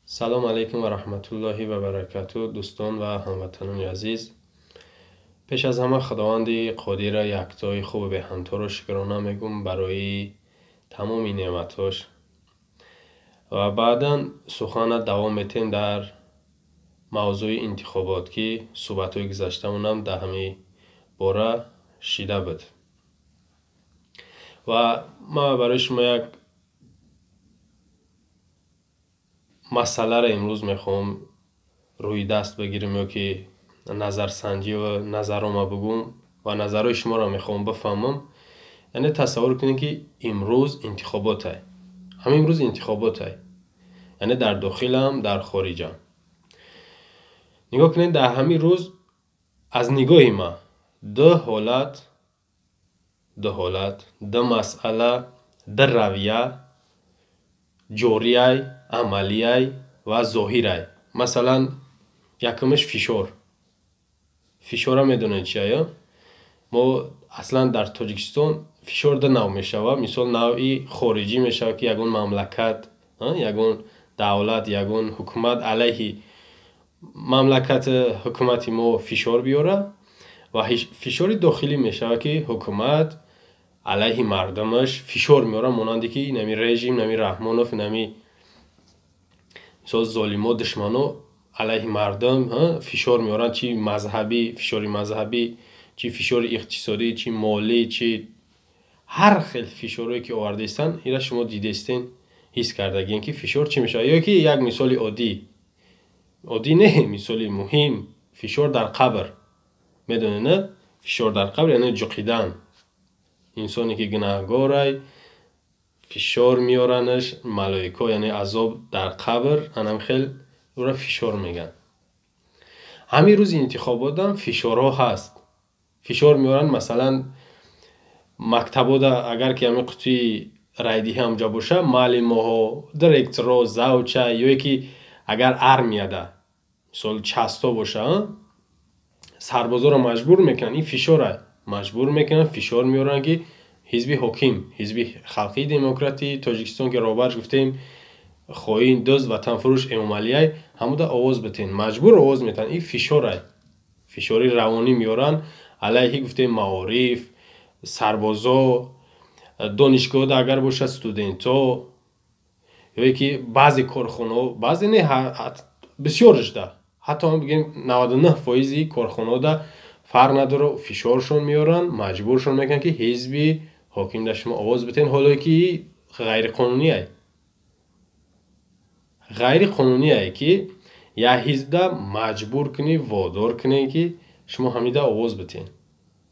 سلام علیکم و رحمت الله و برکاته دوستان و هموطنان عزیز. پیش از همه خداوند قادر یکتای خوب به همتا رو شکرانه میگم برای تمام نعمتاش و بعدا سخن دوام میتیم در موضوع انتخابات که صحبت‌های گذشتمونم در همین باره شیده بود و ما برای شما یک مسئله را امروز میخوام روی دست بگیرم یا که نظرسنجی و نظرم بگم و نظرهای شما را میخوام بفهمم. یعنی تصور کنید که امروز انتخابات های همین امروز انتخابات های یعنی در داخل هم در خارج هم نگاه کنید. در همین روز از نگاه ما دو حالت دو مسئله دو رویه جوری عملی و ظاهری. مثلا یکمش فشار میدونید چیه؟ ما اصلا در تاجیکستان فشار دو نوع میشوه. مثال نوعی خارجی میشوه که یگون مملکت یگون دولت یگون حکومت علیه مملکت حکومتی ما فشار بیاره و فشار داخلی میشوه که حکومت علیه مردمش فشار میاره، مانندی که نمی رژیم نمی رحمانوف نمی مثال ظالما دشمنا علیه مردم فشار میارن، چی مذهبی فشار مذهبی، چی فشار اقتصادی، چی مالی، چی هر خیل فشاری که آورده استن اینا شما دیده استین حس کردگین که فشار چی میشه. یا که یک مثال عادی نه، مثال مهم فشار در قبر. میدونه نه فشار در قبر یعنی جقیدن. انسانی که گناهگاره فشار میارنش ملائکه یعنی عذاب در قبر، انم خیل او را فشار میگن. همین روز انتخابات هم فشارها هست. فشار میارن مثلا مکتبا دا اگر که همین قطعی رایدی همجا باشه معلم ها درکتر زوچه یا که اگر ارمیاده مثال چستا باشه سربازا را مجبور میکنن، این فشار مجبور میکنن فشار میارن که حزب حاکم حزب خلقی دموکراتی تاجیکستان که رابرش گفتیم خواهین دوز وطن فروش امام علیه همو دا آواز بتین مجبور آواز میتن. این فشاری روانی میارن علیه گفتیم معارف سربازا دانشگاه دا اگر باشه استودنت ها یا که بعضی کارخانه بعضی نه بسیارش ده حتی هم بگیم 99% کارخانه دا فرق نداره فشارشون میارن مجبورشون میکنن که حزب حاکم در شما آواز بتین. حالا که غیر قانونی ای که یا حزب دا مجبور کنی وادار کنی که شما همیده آواز بتین.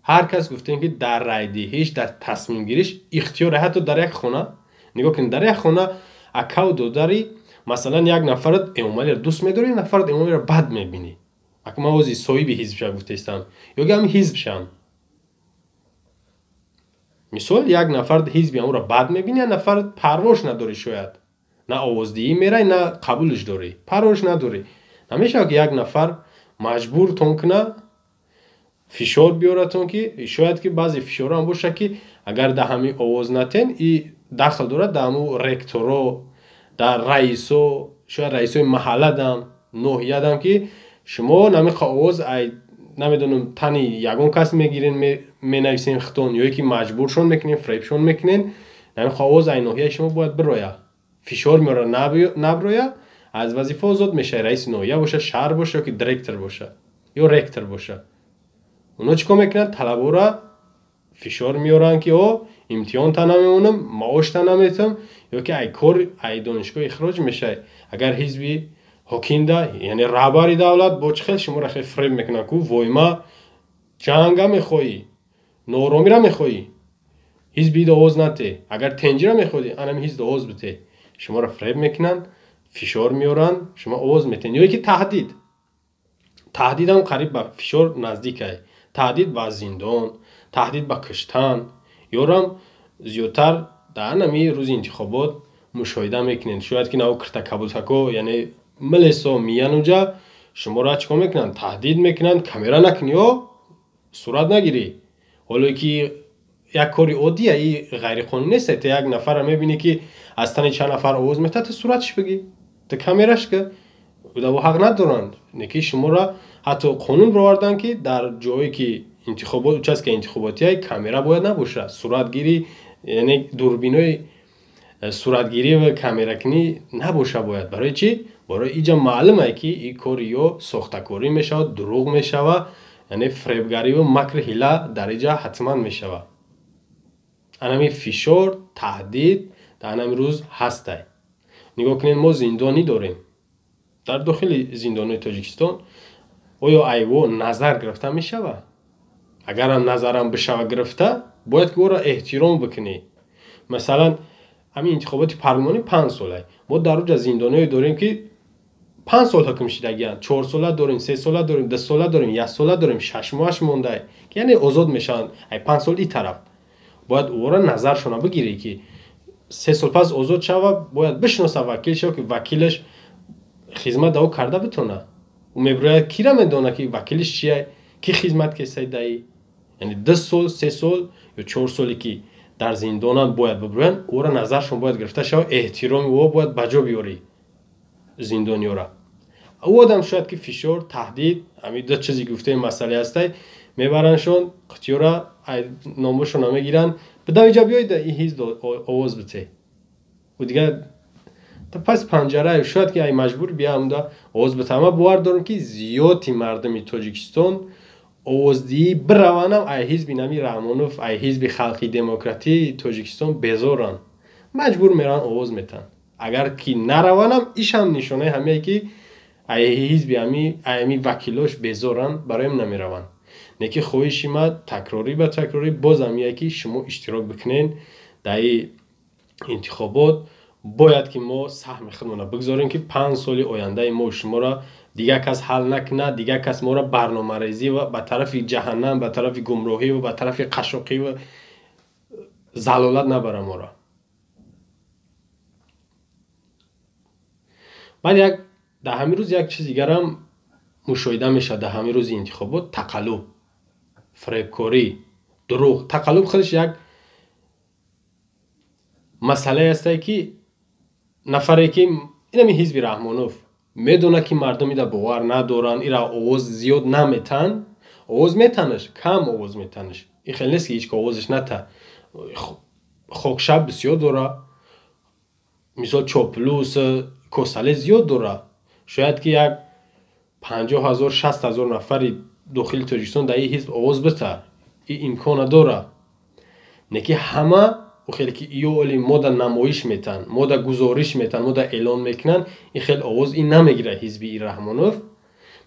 هر کس گفتین که در رای دهیش در تصمیم گیریش اختیار حتی در یک خانه نگاه کنید در یک خانه اکاو داری مثلا یک نفرت امامعلی را دوست میداری نفرت امامعلی را بد میبینی اگه من وزی صاحب حزب شا گفته استم یا که هم حزب شم مثال یک نفر حزب اون را بد میبینی نفر پرواش نداری شاید نه آوازدهی میره نه قبولش داری پرواش نداری نمیشه که یک نفر مجبور تون کنه فشار بیارتون که شاید که بعضی فشار هم باشه که اگر در همین آواز نتین ای دخل داره در همون رکتورا در رئیسو شاید رئیسوی محله دم نوحیه دم که شما نمیخوا آواز نمیدونم تنی یگون کس میگیرین مینویسین خطون یا که مجبورشون میکنین فریبشون میکنین نمیخوا آواز ای نوحیه شما باید برویه فشار میاره نبرویه از وظیفه آزاد میشه. رئیس نوحیه باشه شهر باشه که دایرکتور باشه یا رکتور باشه اونا چیکار میکنن طلبا را فشار میارن که امتحان تا نمیمونم معاش تا نمیتم یا که ای کار ای دانشگاه اخراج میشه. اگر حزب حاکم ده یعنی رهبر دولت با چه خیل شما را خیلی فریب میکنن که وای ما جنگ میخوایی نارامی را میخوایی حزب ده آواز نته اگر تنجی را میخوایی انم حزب آواز بته شما را فریب میکنن فشار میارن شما آواز میتین. یا که تهدید هم قریب به فشار نزدیکه، تهدید به زندان تهدید به کشتن یارم زیادتر در نمی روز انتخابات مشاهده میکنین. شاید که نو کرتا کبوتکو یعنی ملیسا میان اونجا شما را چیکار میکنن تهدید میکنن کامera نکنی یا صورت نگیری. حالا که یک کاری عادیه ای غیر قانونی نیست. یک نفر رو میبینی که از تن چند نفر آواز میته تو صورتش بگی تا کامیراش که و حق ندارن نکی شما را حتی قانون رو آوردن که در جایی که انتخابات اوچست که انتخاباتی های کامera باید نباشه صورتگیری یعنی دوربینای صورتگیری و کامeraکنی نباشه باید برای چی برای اینجا معلومه که این کار یا ساختکاری میشه دروغ میشه یعنی فریبگری و مکر حیله در اینجا حتما میشه انمی فشار تهدید در انمی روز هسته نگاه کنید ما زندانی داریم در داخل زندانی تاجیکستان آیا ایوه نظر گرفته می شود؟ اگر هم نظرم بشه گرفته باید که او را احترام بکنی مثلا همین انتخابات پارلمانی 5 ساله ما در روز زندانی داریم که 5 سال حکم شدگیان 4 ساله داریم 3 ساله داریم 2 ساله داریم 1 ساله داریم 6 ماهش مونده یعنی آزاد میشن ای 5 سال این طرف باید او را نظرشون بگیری که 3 سال پس آزاد شوه باید بشناسه وکیل شو که وکیلش خدمت داو کرده بتونه و میبره کی را میدونه که وکیلش چیه کی خدمت کسی دهی یعنی 2 سال 3 سال یا 4 سالی که در زندان باید ببرن او را نظرشون باید گرفته شو احترام او باید بجا بیاری زندانیو را او آدم شاید که فشار تهدید همین دو چیزی گفته مسئله هسته میبرنشون قطیورا نامشون میگیرن به دویجا بیایید این حزب آواز بته و دیگه تا پس پنجره شاید که ای مجبور بیام دا آواز بته اما باور دارم که زیادی مردم تاجیکستان آوازدی بروانم ای حزب نمی رحمانوف ای حزب خلقی دموکراتی تاجیکستان بزارن مجبور میرن آواز میتن اگر کی نروانم ایش هم نشانه همه که ای حزب همی وکیلاش بزارن برایم نمیروان نکی خواهشی ما تکراری به تکراری باز همیه که شما اشتراک بکنین در انتخابات باید که ما سهم خودمون بگذاریم که 5 سال آینده ما شما را دیگه کس حل نکنه دیگه کس ما را برنامه‌ریزی و به طرف جهنم به طرف گمراهی و به طرف قشاقی و ضلالت نبره ما را بعد در همین روز یک چیز دیگر هم مشاهده میشه در همین روز انتخابات تقلب فریبکاری دروغ تقلب خودش یک مسئله است که نفری که اینمی حزب رحمانوف میدونه که مردم ایده باور ندارن ایرا آواز زیاد نمیتن آواز میتنش کم آواز میتنش این خیلی نیست که هیچ که آوازش نته خوکشب بسیار داره مثال چاپلوس کساله زیاد داره شاید که یک 50,000 60,000 نفری داخل تاجیکستان در این حزب آواز بته این امکان داره نکی همه و خیلی که ایو اولی ما در نمایش میتن ما در گزارش میتن ما در اعلان میکنن این خیلی آواز این نمیگیره حزبی رحمانوف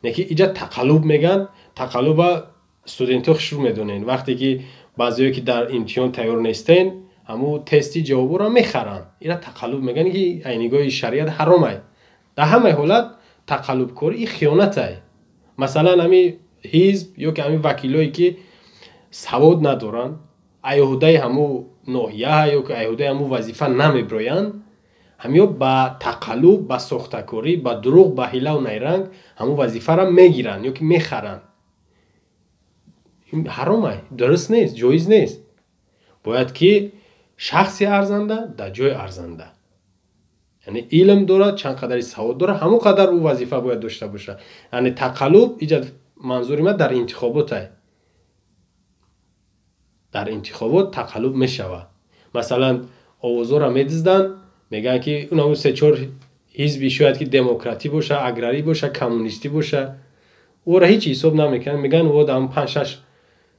نکی اینجا تقلب میگن تقلب استودنت ها شروع میدونین وقتی که بعضی که در امتحان تیار نیستین همو تستی جواب را میخرن اینا تقلب میگن که اینگاه شریعت حرامه در همه حالت تقلب کاری این خیانته مثلا همی حزب یا که همی وکیلایی که سواد ندارن ایهوده همو ناحیه یا که ایهوده همو وظیفه نمیبراین همیا با تقلب با ساختکاری با دروغ با حیله و نیرنگ همو وظیفه را میگیرن یا که میخرن این حرامه درست نیست جایز نیست باید که شخصی ارزنده در جای ارزنده یعنی علم داره چند قدر سواد داره همون قدر او وظیفه باید داشته باشه یعنی تقلب ایجاد منظوری من در انتخابات در انتخابات تقلب میشوه مثلا آوازا را میدزدن میگن که اون 3-4 حزبی شاید که دموکراتی باشه اگراری باشه کمونیستی باشه او را هیچ حساب نمیکنن میگن او در 5-6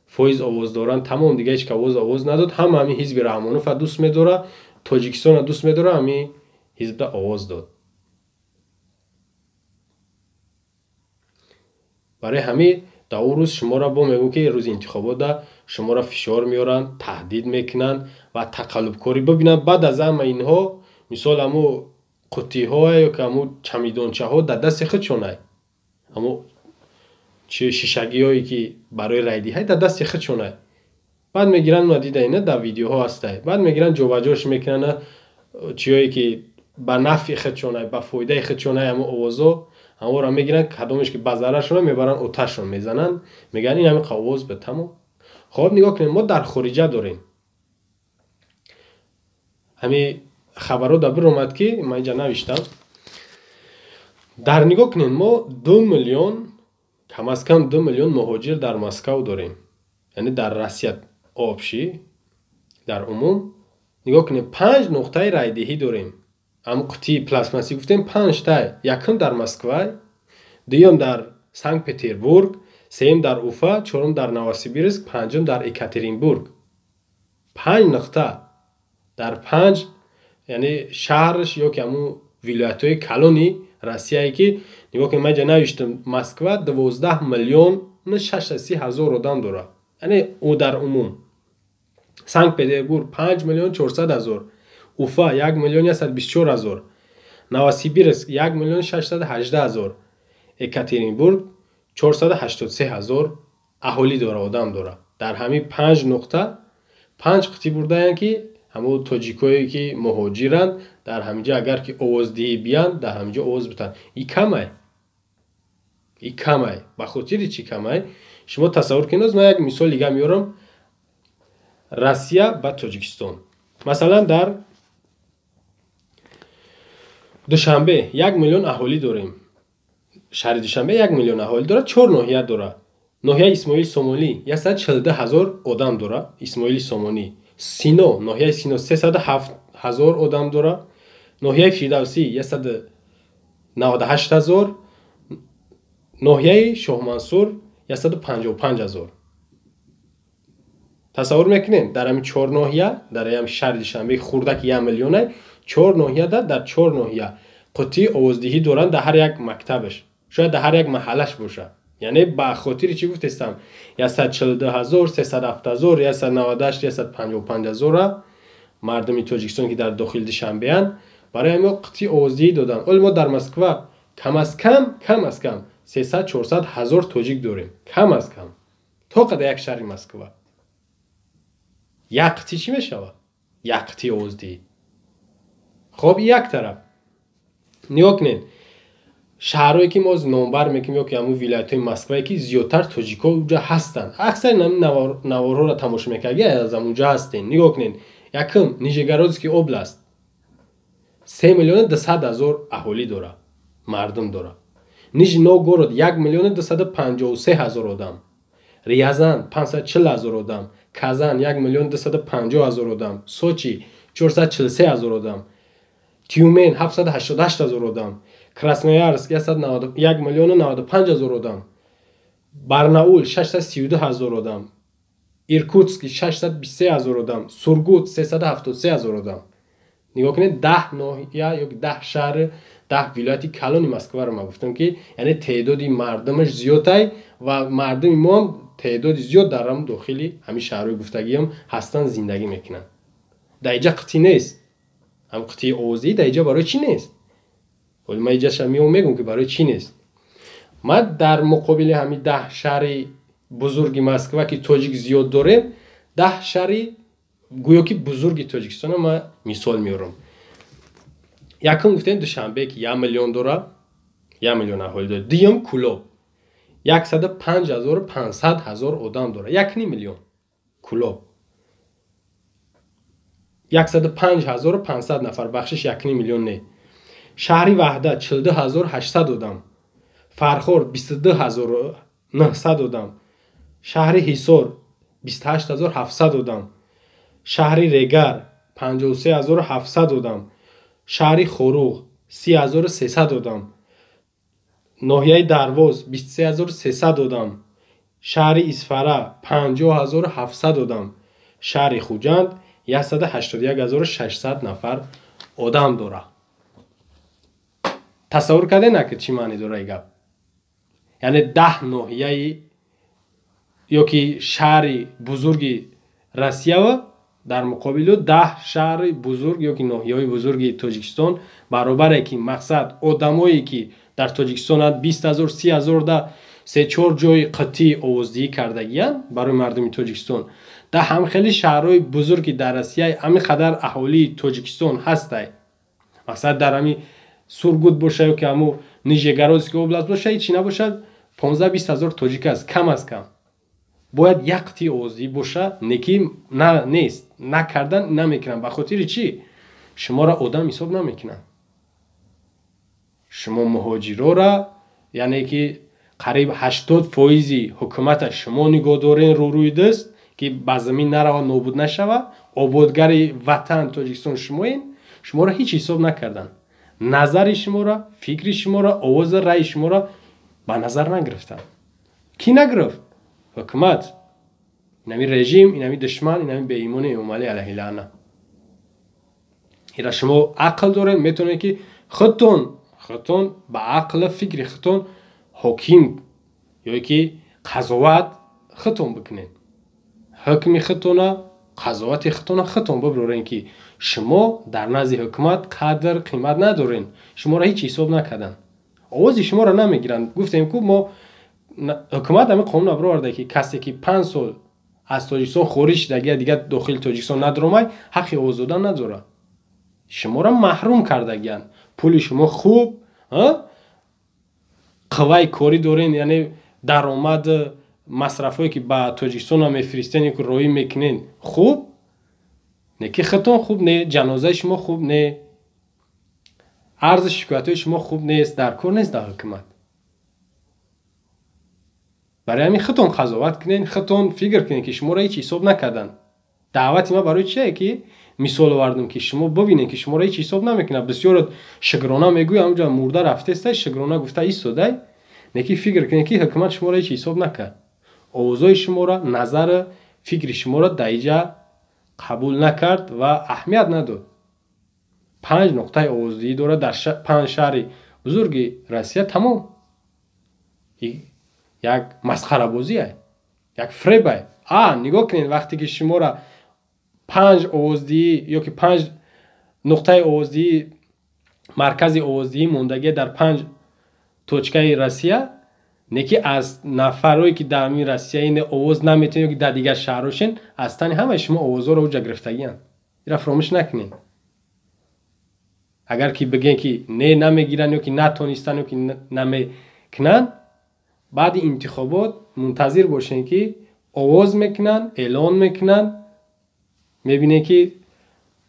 فایز آواز دارن تمام دیگه هیچ که آواز نداد همین حزب رحمانوف دوست میداره تاجیکستان دوست میداره همین حزب آواز داد برای همین در اون روز شما را با میگو که روز انتخابات ده شما را فشار میارن تهدید میکنن و تقلب کاری ببینن بعد از همه اینها مثال همو قطعی ها یا که همو چمیدانچه ها در دست خودشونه همو چه شیشگی هایی که برای رایدی های در دست خودشونه بعد میگیرن اون دیده اینه در ویدیو ها هسته بعد میگیرن جوبجاش میکنن چیایی که با نفع خودشونه با فایده خودشونه همو آوازو همو را میگیرن کدومش که بازارشون میبرن اوتاشون میزنن میگن این همین قواز به تمام خب نگاه کنیم ما در خارجه داریم همین خبرو در بر اومد که من اینجا نوشتم дар нигоҳ кунед, мо 2 миллион, кам аз кам 2 миллион муҳоҷир дар Москав дорем. яъне дар Россия обши дар умум нигоҳ кунед 5 нуқтаи райдиҳӣ дорем. ам қутии пластмассӣ гуфтем 5 та. Якум дар Москва, дуюм дар Санкт-Петербург, сеюм дар Уфа, чорум дар Новосибирск, панҷум дар Екатеринбург. 5 нуқта дар 5 яъне шаҳрш ёки ҳамун вилоятҳои калони Россияе ки нигоҳ кунед, ман ҷа навиштам Москва 12 миллион 630 ҳазор одам дорад. яъне ӯ дар умум. Санкт-Петербург 5 миллион 400 ҳазор, Уфа 1 миллион 124 ҳазор, Новосибирск 1 миллион 618 ҳазор, Екатеринбург 483 ҳазор аҳолӣ дора, одам дора. дар ҳамин 5 нуқта 5 қутӣ бурдаянд ки ҳамун тоҷикое ки муҳоҷиранд дар ҳаминҷа агар ки овоздиҳӣ биянд, дар ҳаминҷа овоз битанд. И камай. И камай. Ба хотири чӣ камай? Шумо тасаввур кунед, ман як мисоли дига меорам. Россия ба Тоҷикистон. Масалан дар Душанбе 1 миллион аҳолӣ дорем. шаҳри Душанбе 1 миллион аҳолӣ дорад, 4 ноҳия дорад. ноҳияи Исмоили Сомонӣ 142 ҳазор одам дорад. Исмоили Сомонӣ. Сино, ноҳияи Сино 307 ҳазор одам дорад. ноҳияи Фирдавсӣ 198 ҳазор. ноҳияи Шоҳмансур 155 ҳазор. тасаввур мекунем, дар ҳамин 4 ноҳия, дар ҳамин шаҳри Душанбе хурдаки 1 миллион, 4 ноҳия дар 4 ноҳия қутии овоздиҳӣ доранд дар ҳар як мактабаш. шояд дар ҳар як маҳаллаш бошад. яъне ба хотири чӣ гуфтестам 142 ҳазор, 307 ҳазор, 198, 155 ҳазора мардуми Тоҷикистон ки дар дохили Душанбеянд барои ҳамин қутии овоздиҳӣ доданд. Оли мо дар Москва кам аз кам 300-400 ҳазор тоҷик дорем. Кам аз кам. То қадар як шаҳри Москва. як қутӣ чӣ мешавад? Як қутии овоздиҳӣ. хоб ин як тараф. нигоҳ кунед. шаҳрое ки мо номбар мекунем ёки ҳамун вилоятҳои Москвае ки зиёдтар тоҷикҳо унҷа ҳастанд. аксари наворҳоро тамошо мекардед, аз ҳамунҷа ҳастен. нигоҳ кунед. якум Нижегородский област 3 миллион 200 ҳазор аҳолӣ дорад, мардум дорад. Нижний Новгород 1 миллион 253 ҳазор одам. Рязан 540 ҳазор одам. Казан 1 миллион 250 ҳазор одам. Сочи 443 ҳазор одам. Тюмен 788 ҳазор одам. Красноярск 1 миллион 95 ҳазор одам. Барнаул 632 ҳазор одам. Иркутск 623 ҳазор одам. Сургут 373 ҳазор одам. нигоҳ кунед 10 ноҳия ёки 10 шаҳр, 10 вилояти калони Москваро ман гуфтам ки яъне теъдоди мардумаш зиёдай ва мардуми мо ҳам теъдоди зиёд дар ҳамун дохили ҳамин шаҳрҳои гуфтагиам ҳастанд, зиндагӣ мекунанд. дар инҷа қутӣ нест. ҳам қутии овоздиҳӣ дар инҷа барои чӣ нест? вале ман инҷаша мегӯям ки барои чӣ нест. ман дар муқобили ҳамин 10 шаҳри бузурги Москва ки тоҷик зиёд дорем, 10 шаҳри гӯё ки бузурги Тоҷикистонро ман мисол меорам. якум гуфтем Душанбе ки 1 миллион дорад, 1 миллион аҳолӣ дорад. дуюм Кӯлоб 105,500 ҳазор одам дорад. 1 миллион. Кӯлоб 105,500 нафар, бахшиш 1 миллион не. шаҳри Ваҳдат 42800 одам. Фархор 22900 одам. шаҳри Ҳисор 28700 одам. шаҳри Регар 53700 одам. шаҳри Хоруғ 30300 одам. ноҳияи Дарвоз 23300 одам. шаҳри Исфара 50700 одам. шаҳри Хуҷанд 181600 нафар одам дорад. тасаввур кардем ки чӣ маъне дорад гап? яъне 10 ноҳияи ёки шаҳри бузурги Россиява дар муқобили 10 шаҳри бузург ёки ноҳияҳои бузурги Тоҷикистон баробаре ки мақсад одамое ки дар Тоҷикистон 20000 30000 да 3-4 ҷои қутии овоздиҳӣ кардагиянд барои мардуми Тоҷикистон. дар ҳамхели шаҳрҳои бузурги дар Россия ҳамин қадар аҳолии Тоҷикистон ҳастай. мақсад дар ҳамин Сургут бошад ёки ҳамун Нижегородский област бошад, ҳеҷ чӣ набошад, 15-20 ҳазор тоҷик аст, кам аз кам. бояд як қутии овоздиҳӣ бошад, неки нест, накардан намекунанд. ба хотири чӣ? шуморо одам ҳисоб намекунанд. شما مهاجرا را یعنی که قریب 80% حکومت شما نگاه دارین روی دست که به زمین نروا نابود نشوه. آبادگر وطن تاجیکستان شماین، شما را هیچ حساب نکردن. نظر شما را، فکر شما را، آواز رای شما را به نظر نگرفتن. کی نگرفت؟ حکومت. اینمی رژیم، اینمی دشمن، اینمی به ایمان امالی علیه لعنه. ایرا شما عقل دارین، میتونین که خودتون با عقل فکر خودتون حکیم یا که قضاوت خودتون بکنین. حکم خودتون، قضاوت خودتون ببرین که شما در نزد حکومت قدر قیمت ندارین. شما را هیچ حساب نکردن. آواز شما را نمیگیرن. گفتیم که ما حکومت همه قانون آورده که کسی که 5 سال از تاجیکستان خارج شده دیگه داخل تاجیکستان نداره، حق آواز دادن نداره. شما را محروم کرده گیان. پول شما خوب، قوای کاری دارین، یعنی درآمد مصرفایی که با تاجیکستان میفرستین که روی میکنین خوب، نه که خطون خوب، نه جنازه شما خوب، نه عرض شکایت شما خوب نیست، در کار نیست در حکومت. برای همین خطون قضاوت کنین، خطون فکر کنین که شما را هیچ حساب نکردن. دعوت ما برای چیه که مثال آوردم که شما ببینین که شما را هیچ حساب نمیکنه. بسیار شگرانه میگوی اونجا مرده رفته است، شگرانه گفته ایستاده، نه که فکر کنین که حکومت شما را هیچ حساب نکرد. اوضاع شما را، نظر فکر شما را دیجا قبول نکرد و اهمیت نداد. 5 نقطه آوازدهی داره در 5 شهر بزرگ روسیه. تمام یک مسخره بازیه، یک فریبه. نگاه کنین وقتی که شما را 5 آوازدهی یا که 5 نقطه آوازدهی مرکز آوازدهی موندگی در 5 توچکه روسیه، نه که از نفرایی که در این روسیه این آواز نمیتونن یا که در دیگر شهرشن از تن همه شما آوازا رو اوجا گرفتگیان. این فراموش نکنین. اگر که بگین که نه نمیگیرن یا که نتونستن یا که نمیکنن، بعد انتخابات منتظر باشین که آواز میکنن، اعلان میکنن، میبینین که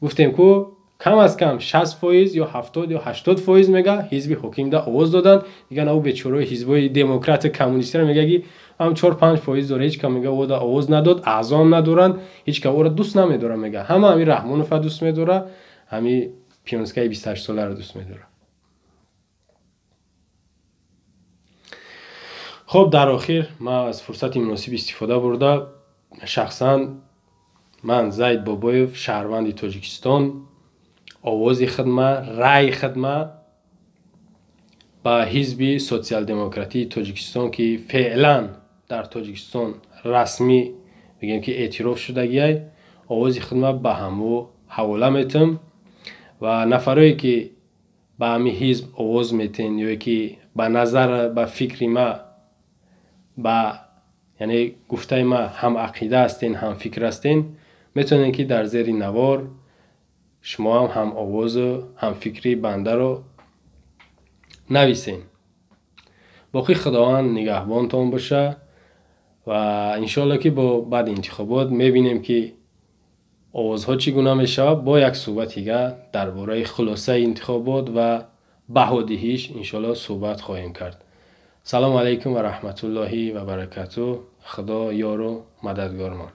گفتیم که کم از کم 60% یا 70 یا 80% میگه حزب حاکم ده آواز دادن. دیگه او بیچاره حزبای دموکرات کمونیستی رو میگه که هم 4-5% داره، هیچ کم میگه او ده آواز نداد، اعضا ندارن، هیچ که او را دوست نمیداره. میگه همین رحمانوف دوست میداره، همین پیونسکای 28 ساله رو دوست میداره. خب در آخر ما از فرصت مناسب استفاده برده، شخصا من زید بابایف، شهروند تاجیکستان، آواز خدمت، رای خدمت با حزب سوسیال دموکراتی تاجیکستان که فعلا در تاجیکستان رسمی بگیم که اعتراف شدگی، آواز خدمت به همو حواله میتم و نفرایی که با همی حزب آواز میتین یا که به نظر به فکر ما با یعنی گفته ما هم عقیده هستین هم فکر هستین، میتونین که در زیر نوار شما هم آواز هم فکری بنده رو نویسین. باقی خداوند نگهبانتان باشه و انشالله که با بعد انتخابات میبینیم که آوازها چگونه میشه. با یک صحبت دیگه درباره خلاصه انتخابات و بهادهیش انشالله صحبت خواهیم کرد. سلام علیکم و رحمت الله و برکاته. خدا یار و مددگارمان.